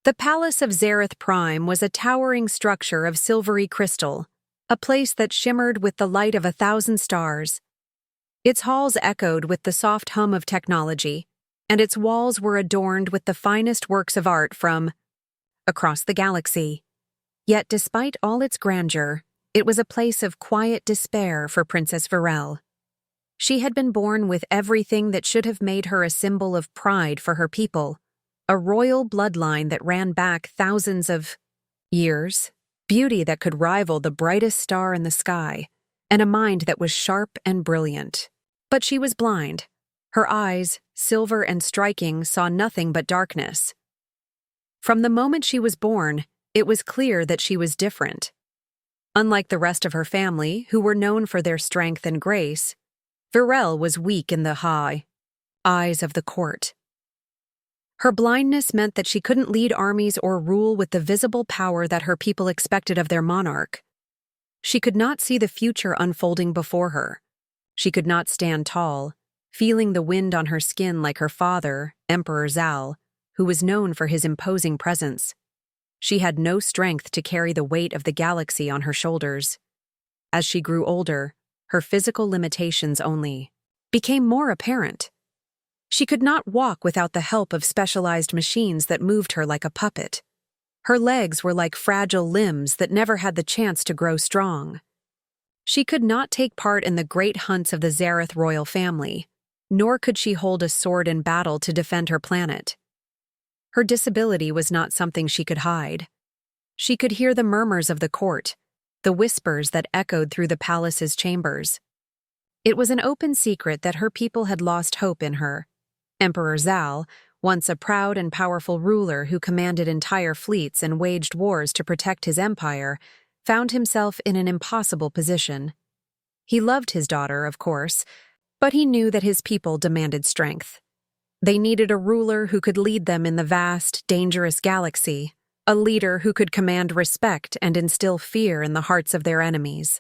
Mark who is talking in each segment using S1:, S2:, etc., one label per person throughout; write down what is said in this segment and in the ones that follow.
S1: The Palace of Zareth Prime was a towering structure of silvery crystal, a place that shimmered with the light of 1,000 stars. Its halls echoed with the soft hum of technology, and its walls were adorned with the finest works of art from across the galaxy. Yet despite all its grandeur, it was a place of quiet despair for Princess Virel. She had been born with everything that should have made her a symbol of pride for her people, a royal bloodline that ran back thousands of years, beauty that could rival the brightest star in the sky, and a mind that was sharp and brilliant. But she was blind. Her eyes, silver and striking, saw nothing but darkness. From the moment she was born, it was clear that she was different. Unlike the rest of her family, who were known for their strength and grace, Virel was weak in the high eyes of the court. Her blindness meant that she couldn't lead armies or rule with the visible power that her people expected of their monarch. She could not see the future unfolding before her. She could not stand tall, feeling the wind on her skin like her father, Emperor Zal, who was known for his imposing presence. She had no strength to carry the weight of the galaxy on her shoulders. As she grew older, her physical limitations only became more apparent. She could not walk without the help of specialized machines that moved her like a puppet. Her legs were like fragile limbs that never had the chance to grow strong. She could not take part in the great hunts of the Zareth royal family, nor could she hold a sword in battle to defend her planet. Her disability was not something she could hide. She could hear the murmurs of the court, the whispers that echoed through the palace's chambers. It was an open secret that her people had lost hope in her. Emperor Zal, once a proud and powerful ruler who commanded entire fleets and waged wars to protect his empire, found himself in an impossible position. He loved his daughter, of course, but he knew that his people demanded strength. They needed a ruler who could lead them in the vast, dangerous galaxy, a leader who could command respect and instill fear in the hearts of their enemies.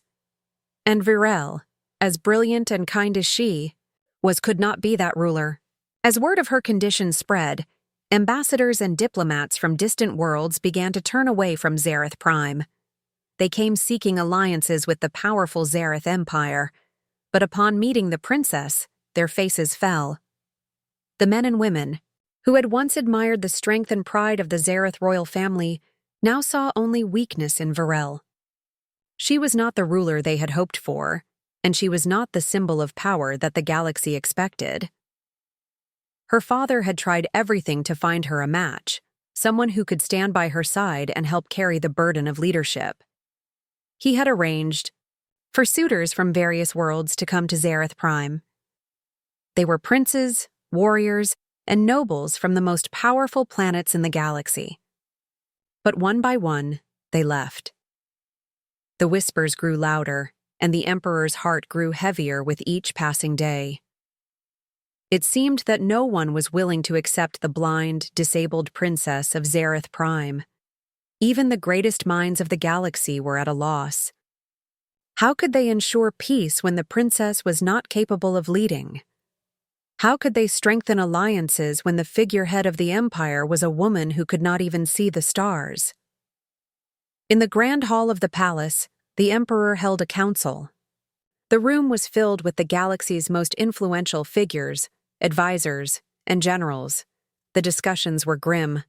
S1: And Virel, as brilliant and kind as she could not be that ruler. As word of her condition spread, ambassadors and diplomats from distant worlds began to turn away from Zareth Prime. They came seeking alliances with the powerful Zareth Empire, but upon meeting the princess, their faces fell. The men and women, who had once admired the strength and pride of the Zareth royal family, now saw only weakness in Virel. She was not the ruler they had hoped for, and she was not the symbol of power that the galaxy expected. Her father had tried everything to find her a match, someone who could stand by her side and help carry the burden of leadership. He had arranged for suitors from various worlds to come to Zareth Prime. They were princes, warriors, and nobles from the most powerful planets in the galaxy. But one by one, they left. The whispers grew louder, and the Emperor's heart grew heavier with each passing day. It seemed that no one was willing to accept the blind, disabled princess of Zareth Prime. Even the greatest minds of the galaxy were at a loss. How could they ensure peace when the princess was not capable of leading? How could they strengthen alliances when the figurehead of the empire was a woman who could not even see the stars? In the grand hall of the palace, the emperor held a council. The room was filled with the galaxy's most influential figures, advisors, and generals. The discussions were grim.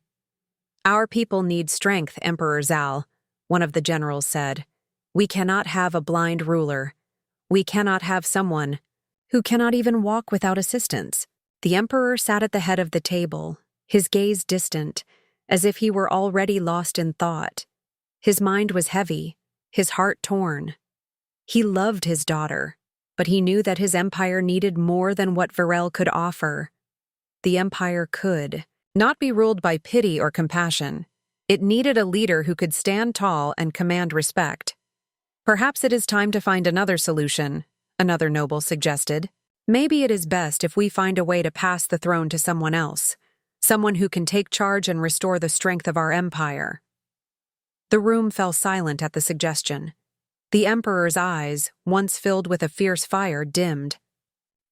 S1: "Our people need strength, Emperor Zal," one of the generals said. "We cannot have a blind ruler. We cannot have someone who cannot even walk without assistance." The emperor sat at the head of the table, his gaze distant, as if he were already lost in thought. His mind was heavy, his heart torn. He loved his daughter, but he knew that his empire needed more than what Virel could offer. The empire could not be ruled by pity or compassion. It needed a leader who could stand tall and command respect. "Perhaps it is time to find another solution," another noble suggested. "Maybe it is best if we find a way to pass the throne to someone else, someone who can take charge and restore the strength of our empire." The room fell silent at the suggestion. The emperor's eyes, once filled with a fierce fire, dimmed.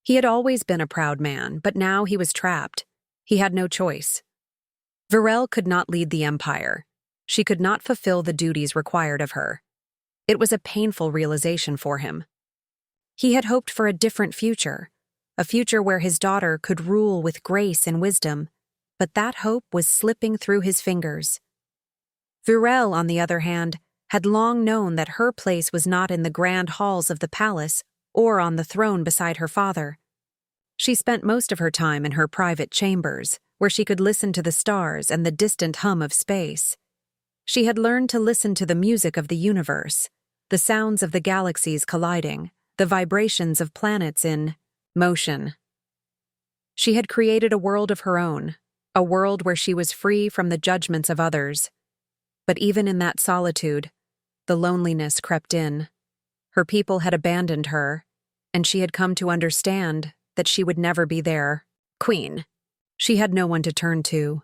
S1: He had always been a proud man, but now he was trapped. He had no choice. Varel could not lead the Empire. She could not fulfill the duties required of her. It was a painful realization for him. He had hoped for a different future, a future where his daughter could rule with grace and wisdom, but that hope was slipping through his fingers. Varel, on the other hand, had long known that her place was not in the grand halls of the palace or on the throne beside her father. She spent most of her time in her private chambers, where she could listen to the stars and the distant hum of space. She had learned to listen to the music of the universe, the sounds of the galaxies colliding, the vibrations of planets in motion. She had created a world of her own, a world where she was free from the judgments of others. But even in that solitude, the loneliness crept in. Her people had abandoned her, and she had come to understand that she would never be their queen. She had no one to turn to.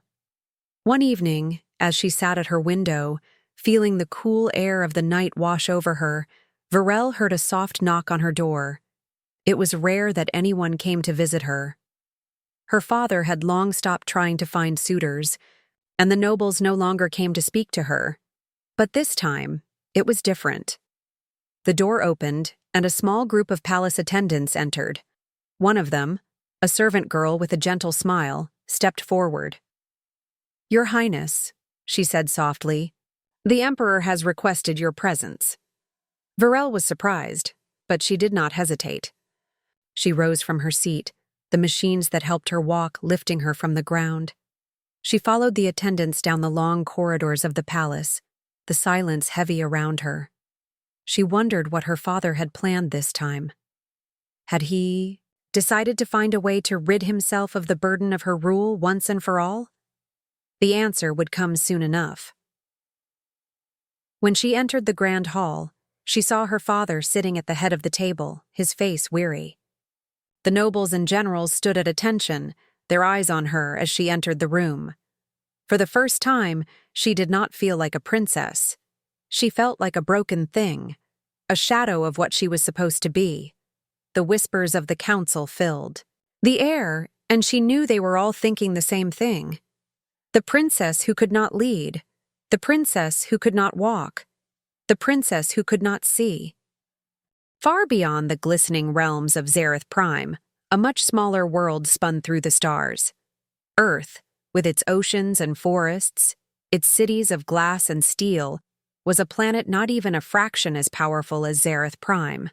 S1: One evening, as she sat at her window, feeling the cool air of the night wash over her, Varel heard a soft knock on her door. It was rare that anyone came to visit her. Her father had long stopped trying to find suitors, and the nobles no longer came to speak to her. But this time, it was different. The door opened, and a small group of palace attendants entered. One of them, a servant girl with a gentle smile, stepped forward. "Your Highness," she said softly, "the Emperor has requested your presence." Varel was surprised, but she did not hesitate. She rose from her seat, the machines that helped her walk lifting her from the ground. She followed the attendants down the long corridors of the palace, the silence heavy around her. She wondered what her father had planned this time. Had he decided to find a way to rid himself of the burden of her rule once and for all? The answer would come soon enough. When she entered the grand hall, she saw her father sitting at the head of the table, his face weary. The nobles and generals stood at attention, their eyes on her as she entered the room. For the first time, she did not feel like a princess. She felt like a broken thing, a shadow of what she was supposed to be. The whispers of the council filled the air, and she knew they were all thinking the same thing. The princess who could not lead, the princess who could not walk, the princess who could not see. Far beyond the glistening realms of Zareth Prime, a much smaller world spun through the stars. Earth, with its oceans and forests, its cities of glass and steel, was a planet not even a fraction as powerful as Zareth Prime.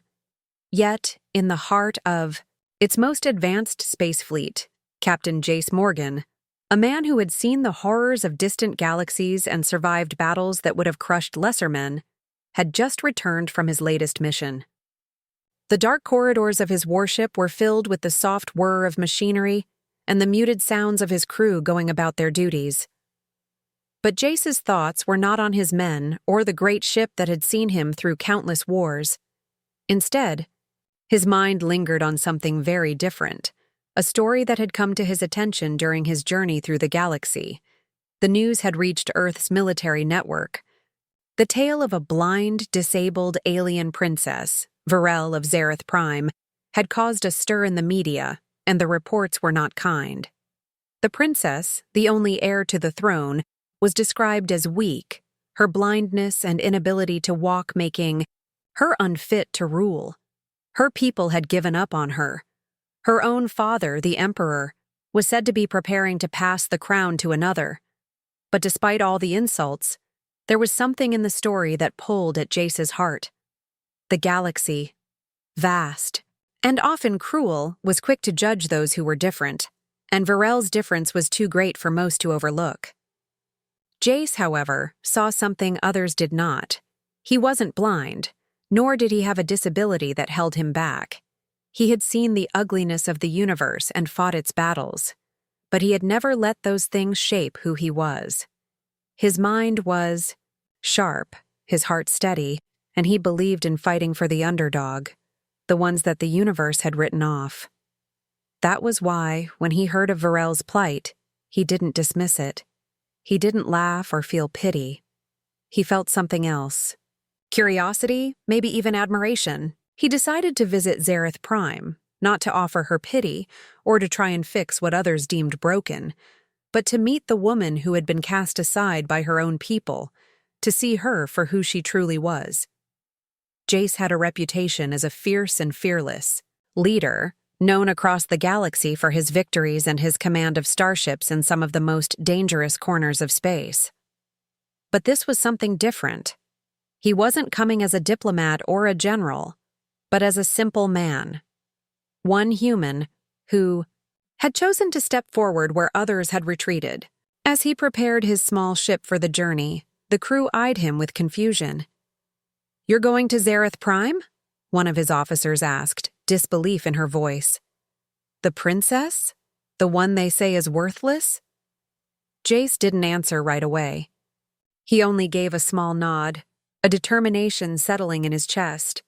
S1: Yet, in the heart of its most advanced space fleet, Captain Jace Morgan, a man who had seen the horrors of distant galaxies and survived battles that would have crushed lesser men, had just returned from his latest mission. The dark corridors of his warship were filled with the soft whir of machinery and the muted sounds of his crew going about their duties. But Jace's thoughts were not on his men or the great ship that had seen him through countless wars. Instead, his mind lingered on something very different, a story that had come to his attention during his journey through the galaxy. The news had reached Earth's military network. The tale of a blind, disabled alien princess, Varel of Zareth Prime, had caused a stir in the media, and the reports were not kind. The princess, the only heir to the throne, was described as weak, her blindness and inability to walk making her unfit to rule. Her people had given up on her. Her own father, the Emperor, was said to be preparing to pass the crown to another. But despite all the insults, there was something in the story that pulled at Jace's heart. The galaxy, vast, and often cruel, was quick to judge those who were different, and Varel's difference was too great for most to overlook. Jace, however, saw something others did not. He wasn't blind, nor did he have a disability that held him back. He had seen the ugliness of the universe and fought its battles, but he had never let those things shape who he was. His mind was sharp, his heart steady, and he believed in fighting for the underdog, the ones that the universe had written off. That was why, when he heard of Varel's plight, he didn't dismiss it. He didn't laugh or feel pity. He felt something else. Curiosity, maybe even admiration. He decided to visit Zareth Prime, not to offer her pity or to try and fix what others deemed broken, but to meet the woman who had been cast aside by her own people, to see her for who she truly was. Jace had a reputation as a fierce and fearless leader, known across the galaxy for his victories and his command of starships in some of the most dangerous corners of space. But this was something different. He wasn't coming as a diplomat or a general, but as a simple man. One human who had chosen to step forward where others had retreated. As he prepared his small ship for the journey, the crew eyed him with confusion. "You're going to Zareth Prime?" one of his officers asked, disbelief in her voice. "The princess? The one they say is worthless?" Jace didn't answer right away. He only gave a small nod, a determination settling in his chest.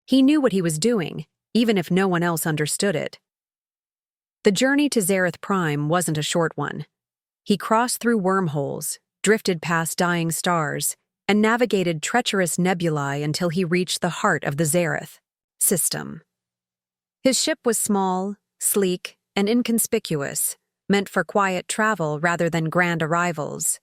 S1: He knew what he was doing, even if no one else understood it. The journey to Zareth Prime wasn't a short one. He crossed through wormholes, drifted past dying stars, and navigated treacherous nebulae until he reached the heart of the Zareth system. His ship was small, sleek, and inconspicuous, meant for quiet travel rather than grand arrivals.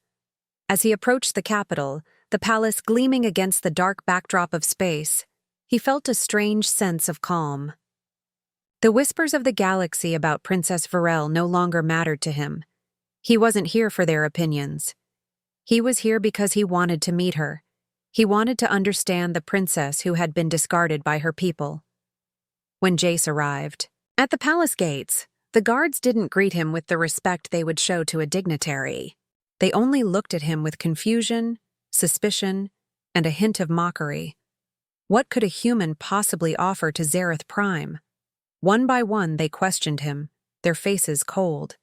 S1: As he approached the capital, the palace gleaming against the dark backdrop of space, he felt a strange sense of calm. The whispers of the galaxy about Princess Varel no longer mattered to him. He wasn't here for their opinions. He was here because he wanted to meet her. He wanted to understand the princess who had been discarded by her people. When Jace arrived at the palace gates, the guards didn't greet him with the respect they would show to a dignitary. They only looked at him with confusion, suspicion, and a hint of mockery. What could a human possibly offer to Zareth Prime? One by one they questioned him, their faces cold.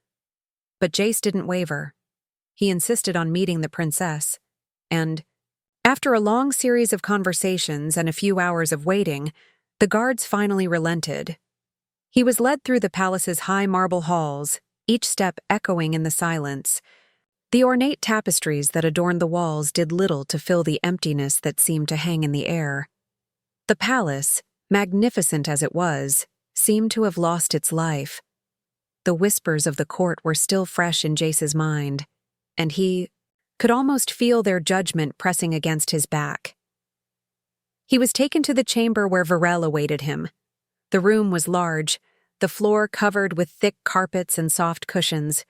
S1: But Jace didn't waver. He insisted on meeting the princess, and, after a long series of conversations and a few hours of waiting, the guards finally relented. He was led through the palace's high marble halls, each step echoing in the silence. The ornate tapestries that adorned the walls did little to fill the emptiness that seemed to hang in the air. The palace, magnificent as it was, seemed to have lost its life. The whispers of the court were still fresh in Jace's mind, and he could almost feel their judgment pressing against his back. He was taken to the chamber where Varel awaited him. The room was large, the floor covered with thick carpets and soft cushions.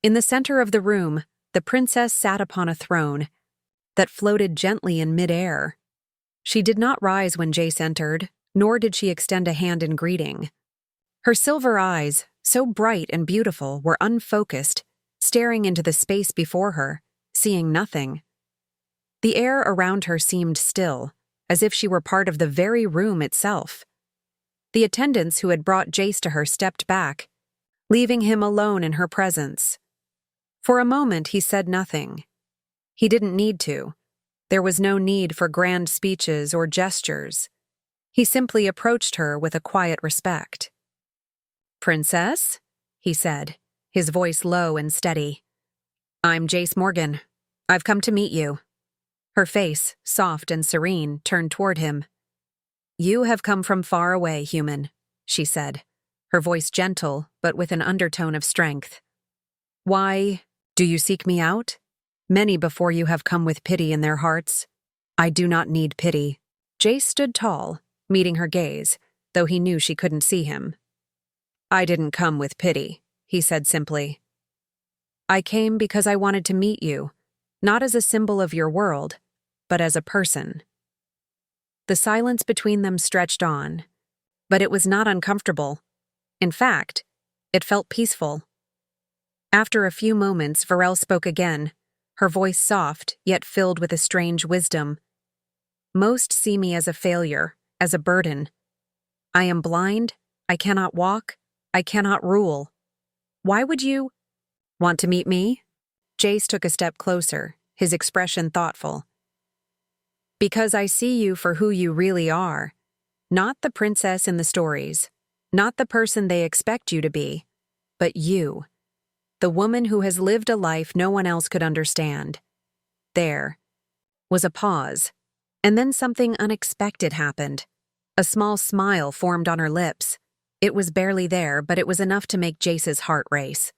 S1: In the center of the room, the princess sat upon a throne that floated gently in mid-air. She did not rise when Jace entered, nor did she extend a hand in greeting. Her silver eyes, so bright and beautiful, were unfocused, staring into the space before her, seeing nothing. The air around her seemed still, as if she were part of the very room itself. The attendants who had brought Jace to her stepped back, leaving him alone in her presence. For a moment he said nothing. He didn't need to. There was no need for grand speeches or gestures. He simply approached her with a quiet respect. "Princess?" he said, his voice low and steady. "I'm Jace Morgan. I've come to meet you." Her face, soft and serene, turned toward him. "You have come from far away, human," she said, her voice gentle but with an undertone of strength. "Why do you seek me out? Many before you have come with pity in their hearts. I do not need pity." Jace stood tall, meeting her gaze, though he knew she couldn't see him. "I didn't come with pity," he said simply. "I came because I wanted to meet you, not as a symbol of your world, but as a person." The silence between them stretched on, but it was not uncomfortable. In fact, it felt peaceful. After a few moments, Varel spoke again, her voice soft, yet filled with a strange wisdom. "Most see me as a failure, as a burden. I am blind, I cannot walk, I cannot rule. Why would you want to meet me?" Jace took a step closer, his expression thoughtful. "Because I see you for who you really are, not the princess in the stories, not the person they expect you to be, but you. The woman who has lived a life no one else could understand." There was a pause, and then something unexpected happened. A small smile formed on her lips. It was barely there, but it was enough to make Jace's heart race.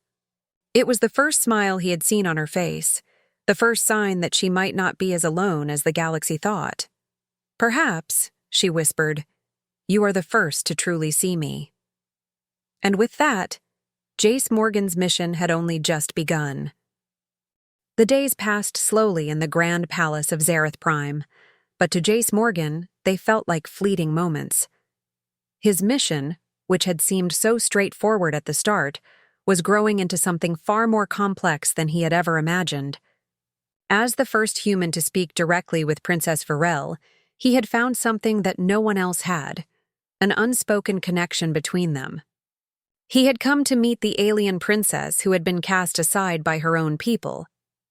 S1: It was the first smile he had seen on her face, the first sign that she might not be as alone as the galaxy thought. "Perhaps," she whispered, "you are the first to truly see me." And with that, Jace Morgan's mission had only just begun. The days passed slowly in the grand palace of Zareth Prime, but to Jace Morgan, they felt like fleeting moments. His mission, which had seemed so straightforward at the start, was growing into something far more complex than he had ever imagined. As the first human to speak directly with Princess Varel, he had found something that no one else had, an unspoken connection between them. He had come to meet the alien princess who had been cast aside by her own people,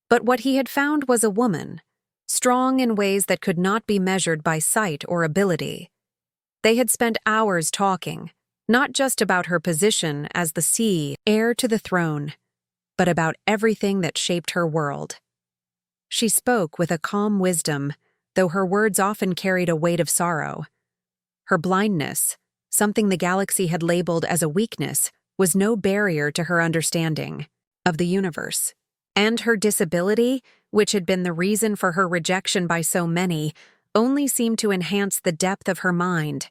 S1: but what he had found was a woman, strong in ways that could not be measured by sight or ability. They had spent hours talking, not just about her position as the sea heir to the throne, but about everything that shaped her world. She spoke with a calm wisdom, though her words often carried a weight of sorrow. Her blindness, something the galaxy had labeled as a weakness, was no barrier to her understanding of the universe. And her disability, which had been the reason for her rejection by so many, only seemed to enhance the depth of her mind.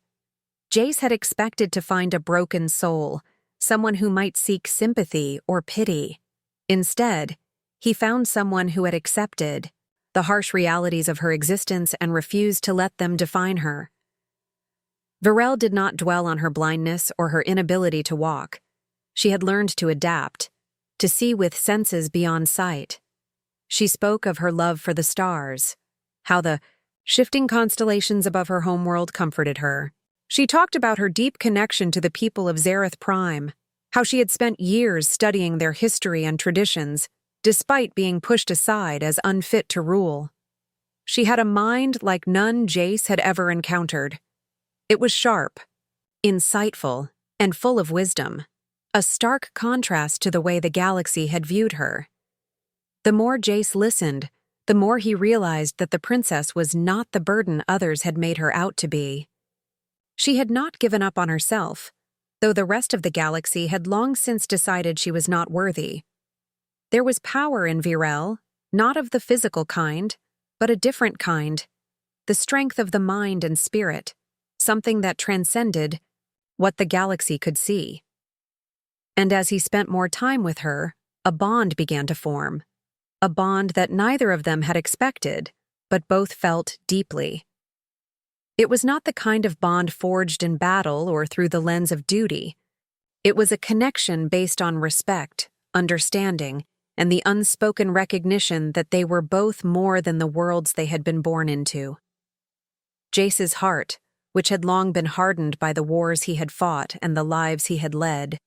S1: Jace had expected to find a broken soul, someone who might seek sympathy or pity. Instead, he found someone who had accepted the harsh realities of her existence and refused to let them define her. Varel did not dwell on her blindness or her inability to walk. She had learned to adapt, to see with senses beyond sight. She spoke of her love for the stars, how the shifting constellations above her homeworld comforted her. She talked about her deep connection to the people of Zareth Prime, how she had spent years studying their history and traditions, despite being pushed aside as unfit to rule. She had a mind like none Jace had ever encountered. It was sharp, insightful, and full of wisdom, a stark contrast to the way the galaxy had viewed her. The more Jace listened, the more he realized that the princess was not the burden others had made her out to be. She had not given up on herself, though the rest of the galaxy had long since decided she was not worthy. There was power in Virel, not of the physical kind, but a different kind, the strength of the mind and spirit, something that transcended what the galaxy could see. And as he spent more time with her, a bond began to form, a bond that neither of them had expected, but both felt deeply. It was not the kind of bond forged in battle or through the lens of duty. It was a connection based on respect, understanding, and the unspoken recognition that they were both more than the worlds they had been born into. Jace's heart, which had long been hardened by the wars he had fought and the lives he had led,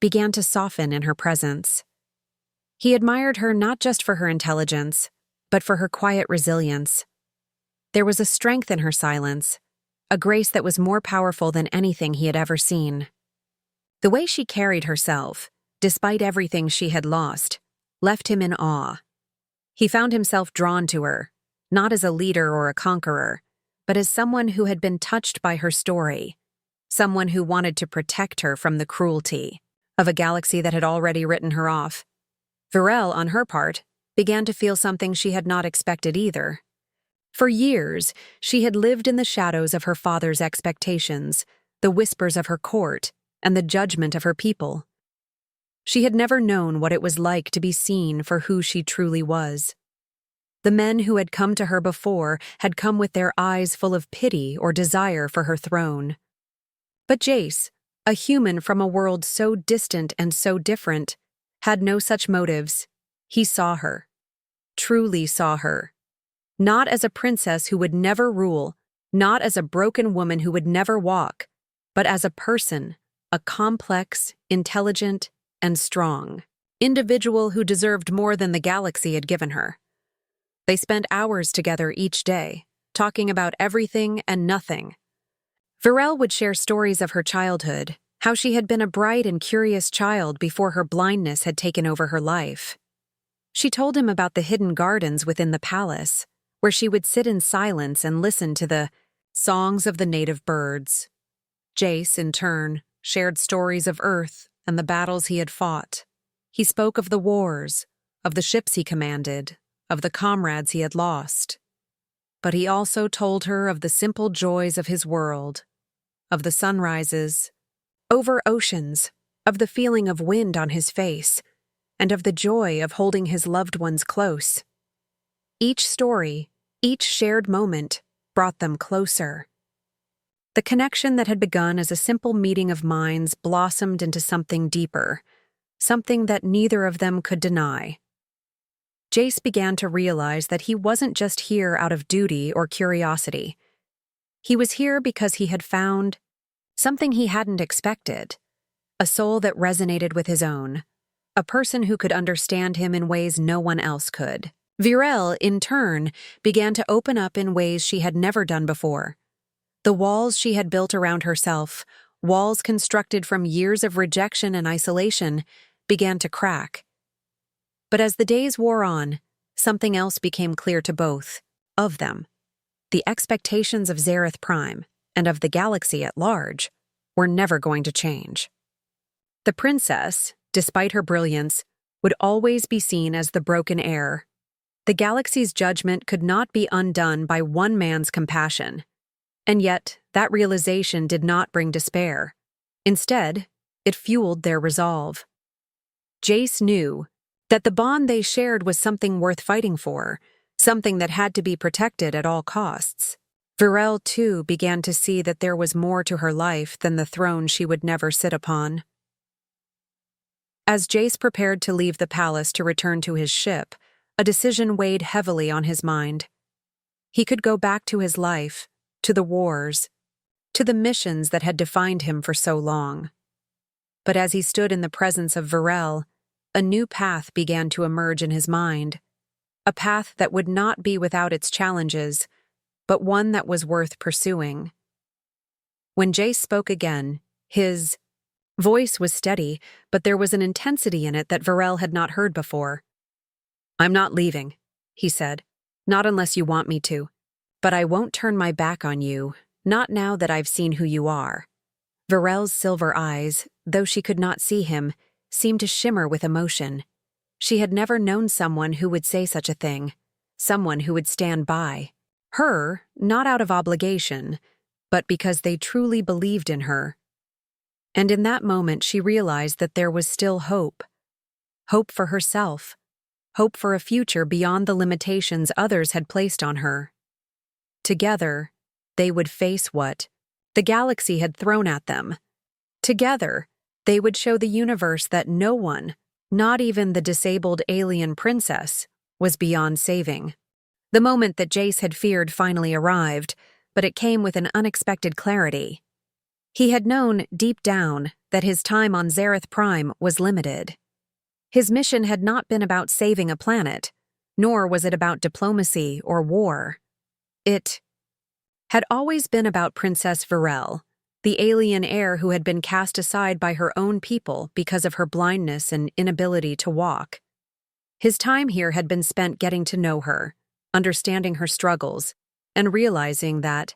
S1: began to soften in her presence. He admired her not just for her intelligence, but for her quiet resilience. There was a strength in her silence, a grace that was more powerful than anything he had ever seen. The way she carried herself, despite everything she had lost, left him in awe. He found himself drawn to her, not as a leader or a conqueror, but as someone who had been touched by her story, someone who wanted to protect her from the cruelty of a galaxy that had already written her off. Varel, on her part, began to feel something she had not expected either. For years, she had lived in the shadows of her father's expectations, the whispers of her court, and the judgment of her people. She had never known what it was like to be seen for who she truly was. The men who had come to her before had come with their eyes full of pity or desire for her throne. But Jace, a human from a world so distant and so different, had no such motives. He saw her, truly saw her. Not as a princess who would never rule, not as a broken woman who would never walk, but as a person, a complex, intelligent, and strong individual who deserved more than the galaxy had given her. They spent hours together each day, talking about everything and nothing. Varel would share stories of her childhood, how she had been a bright and curious child before her blindness had taken over her life. She told him about the hidden gardens within the palace, where she would sit in silence and listen to the songs of the native birds. Jace, in turn, shared stories of Earth and the battles he had fought. He spoke of the wars, of the ships he commanded, of the comrades he had lost. But he also told her of the simple joys of his world, of the sunrises over oceans, of the feeling of wind on his face, and of the joy of holding his loved ones close. Each story, each shared moment, brought them closer. The connection that had begun as a simple meeting of minds blossomed into something deeper, something that neither of them could deny. Jace began to realize that he wasn't just here out of duty or curiosity. He was here because he had found something he hadn't expected, a soul that resonated with his own, a person who could understand him in ways no one else could. Virel, in turn, began to open up in ways she had never done before. The walls she had built around herself, walls constructed from years of rejection and isolation, began to crack. But as the days wore on, something else became clear to both of them. The expectations of Zareth Prime and of the galaxy at large were never going to change. The princess, despite her brilliance, would always be seen as the broken heir. The galaxy's judgment could not be undone by one man's compassion. And yet, that realization did not bring despair. Instead, it fueled their resolve. Jace knew that the bond they shared was something worth fighting for, something that had to be protected at all costs. Virel, too, began to see that there was more to her life than the throne she would never sit upon. As Jace prepared to leave the palace to return to his ship, a decision weighed heavily on his mind. He could go back to his life, to the wars, to the missions that had defined him for so long. But as he stood in the presence of Virel, a new path began to emerge in his mind, a path that would not be without its challenges, but one that was worth pursuing. When Jace spoke again, his voice was steady, but there was an intensity in it that Virel had not heard before. "I'm not leaving," he said. "Not unless you want me to. But I won't turn my back on you, not now that I've seen who you are." Virel's silver eyes, though she could not see him, seemed to shimmer with emotion. She had never known someone who would say such a thing, someone who would stand by her, not out of obligation, but because they truly believed in her. And in that moment she realized that there was still hope. Hope for herself. Hope for a future beyond the limitations others had placed on her. Together, they would face what the galaxy had thrown at them. Together, they would show the universe that no one, not even the disabled alien princess, was beyond saving. The moment that Jace had feared finally arrived, but it came with an unexpected clarity. He had known, deep down, that his time on Zareth Prime was limited. His mission had not been about saving a planet, nor was it about diplomacy or war. It had always been about Princess Virel, the alien heir who had been cast aside by her own people because of her blindness and inability to walk. His time here had been spent getting to know her, understanding her struggles, and realizing that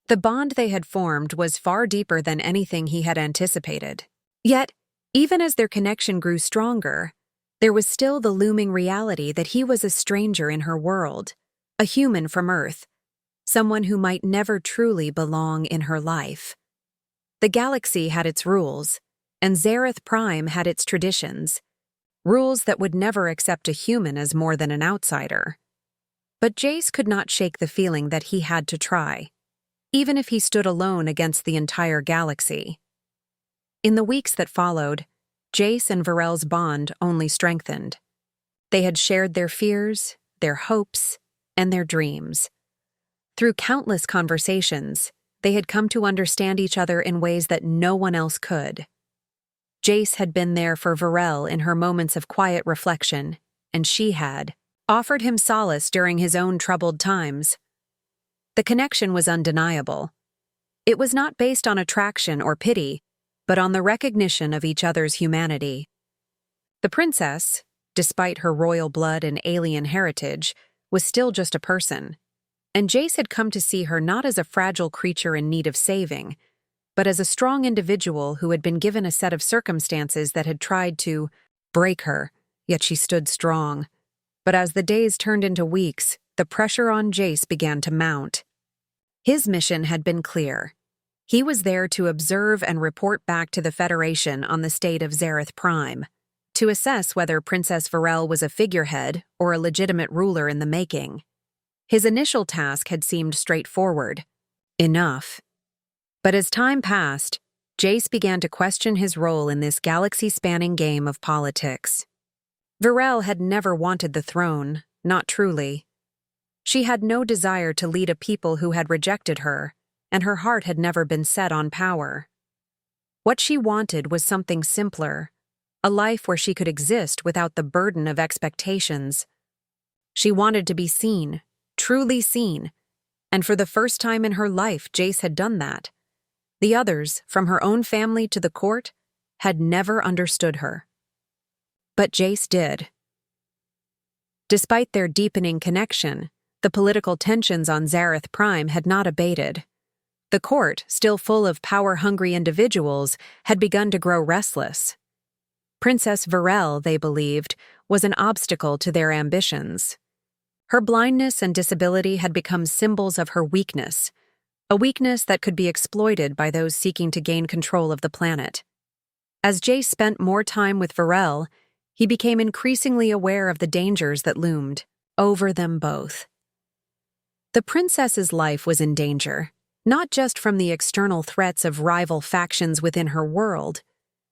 S1: the bond they had formed was far deeper than anything he had anticipated. Yet, even as their connection grew stronger, there was still the looming reality that he was a stranger in her world, a human from Earth, someone who might never truly belong in her life. The galaxy had its rules, and Zareth Prime had its traditions, rules that would never accept a human as more than an outsider. But Jace could not shake the feeling that he had to try, even if he stood alone against the entire galaxy. In the weeks that followed, Jace and Virel's bond only strengthened. They had shared their fears, their hopes, and their dreams. Through countless conversations, they had come to understand each other in ways that no one else could. Jace had been there for Virel in her moments of quiet reflection, and she had offered him solace during his own troubled times. The connection was undeniable. It was not based on attraction or pity, but on the recognition of each other's humanity. The princess, despite her royal blood and alien heritage, was still just a person, and Jace had come to see her not as a fragile creature in need of saving, but as a strong individual who had been given a set of circumstances that had tried to break her, yet she stood strong. But as the days turned into weeks, the pressure on Jace began to mount. His mission had been clear. He was there to observe and report back to the Federation on the state of Zareth Prime, to assess whether Princess Varel was a figurehead or a legitimate ruler in the making. His initial task had seemed straightforward. Enough. But as time passed, Jace began to question his role in this galaxy-spanning game of politics. Varel had never wanted the throne, not truly. She had no desire to lead a people who had rejected her, and her heart had never been set on power. What she wanted was something simpler, a life where she could exist without the burden of expectations. She wanted to be seen, truly seen, and for the first time in her life, Jace had done that. The others, from her own family to the court, had never understood her. But Jace did. Despite their deepening connection, the political tensions on Zareth Prime had not abated. The court, still full of power-hungry individuals, had begun to grow restless. Princess Varel, they believed, was an obstacle to their ambitions. Her blindness and disability had become symbols of her weakness, a weakness that could be exploited by those seeking to gain control of the planet. As Jace spent more time with Varel, he became increasingly aware of the dangers that loomed over them both. The princess's life was in danger, not just from the external threats of rival factions within her world,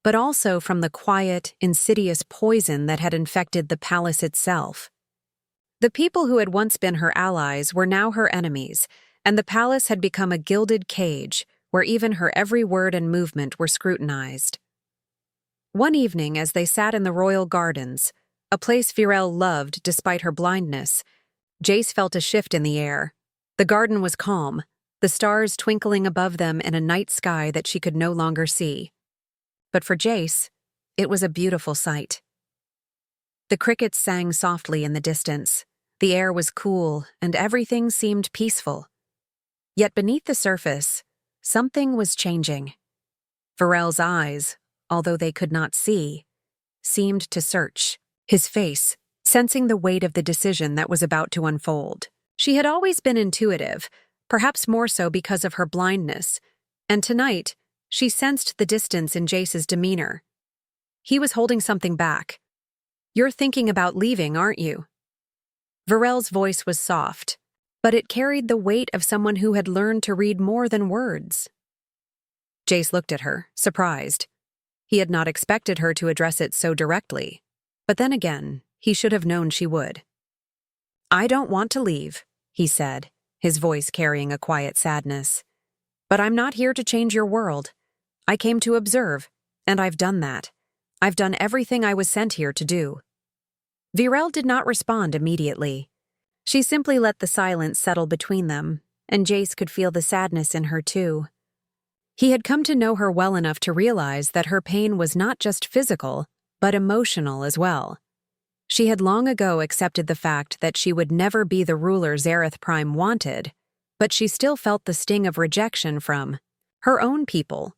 S1: but also from the quiet, insidious poison that had infected the palace itself. The people who had once been her allies were now her enemies, and the palace had become a gilded cage where even her every word and movement were scrutinized. One evening, as they sat in the royal gardens, a place Varel loved despite her blindness, Jace felt a shift in the air. The garden was calm, the stars twinkling above them in a night sky that she could no longer see. But for Jace, it was a beautiful sight. The crickets sang softly in the distance, the air was cool, and everything seemed peaceful. Yet beneath the surface, something was changing. Varel's eyes, although they could not see, seemed to search his face, sensing the weight of the decision that was about to unfold. She had always been intuitive, perhaps more so because of her blindness, and tonight, she sensed the distance in Jace's demeanor. He was holding something back. "You're thinking about leaving, aren't you?" Varel's voice was soft, but it carried the weight of someone who had learned to read more than words. Jace looked at her, surprised. He had not expected her to address it so directly, but then again, he should have known she would. "I don't want to leave," he said, his voice carrying a quiet sadness. "But I'm not here to change your world. I came to observe, and I've done that. I've done everything I was sent here to do." Varel did not respond immediately. She simply let the silence settle between them, and Jace could feel the sadness in her too. He had come to know her well enough to realize that her pain was not just physical, but emotional as well. She had long ago accepted the fact that she would never be the ruler Zareth Prime wanted, but she still felt the sting of rejection from her own people.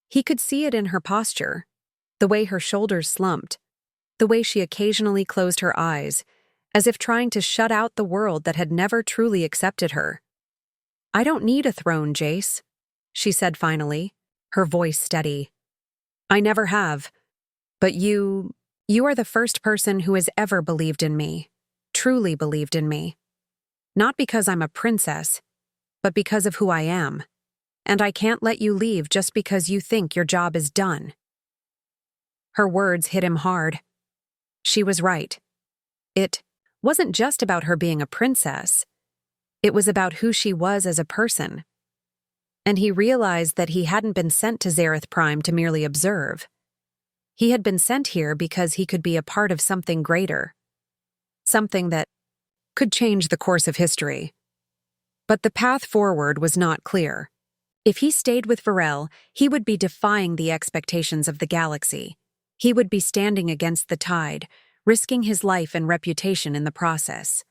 S1: He could see it in her posture, the way her shoulders slumped, the way she occasionally closed her eyes, as if trying to shut out the world that had never truly accepted her. "I don't need a throne, Jace," she said finally, her voice steady. "I never have. But you are the first person who has ever believed in me, truly believed in me. Not because I'm a princess, but because of who I am. And I can't let you leave just because you think your job is done." Her words hit him hard. She was right. It wasn't just about her being a princess. It was about who she was as a person. And he realized that he hadn't been sent to Zareth Prime to merely observe. He had been sent here because he could be a part of something greater. Something that could change the course of history. But the path forward was not clear. If he stayed with Varel, he would be defying the expectations of the galaxy. He would be standing against the tide, risking his life and reputation in the process.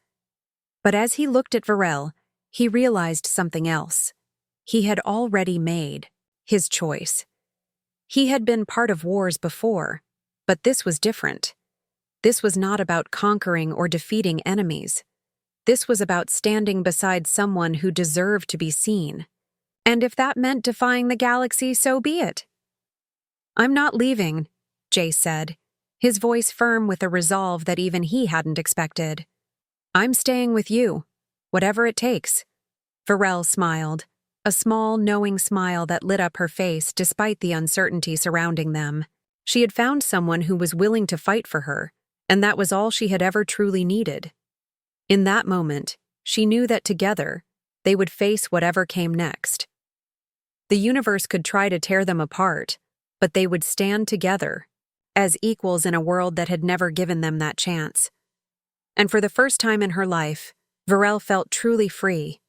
S1: But as he looked at Varel, he realized something else. He had already made his choice. He had been part of wars before, But this was different. This was not about conquering or defeating enemies. This was about standing beside someone who deserved to be seen. And if that meant defying the galaxy, so be it. "I'm not leaving," Jay said, his voice firm with a resolve that even he hadn't expected. "I'm staying with you, whatever it takes." Varel smiled, a small, knowing smile that lit up her face despite the uncertainty surrounding them. She had found someone who was willing to fight for her, and that was all she had ever truly needed. In that moment, she knew that together, they would face whatever came next. The universe could try to tear them apart, but they would stand together, as equals in a world that had never given them that chance. And for the first time in her life, Varel felt truly free.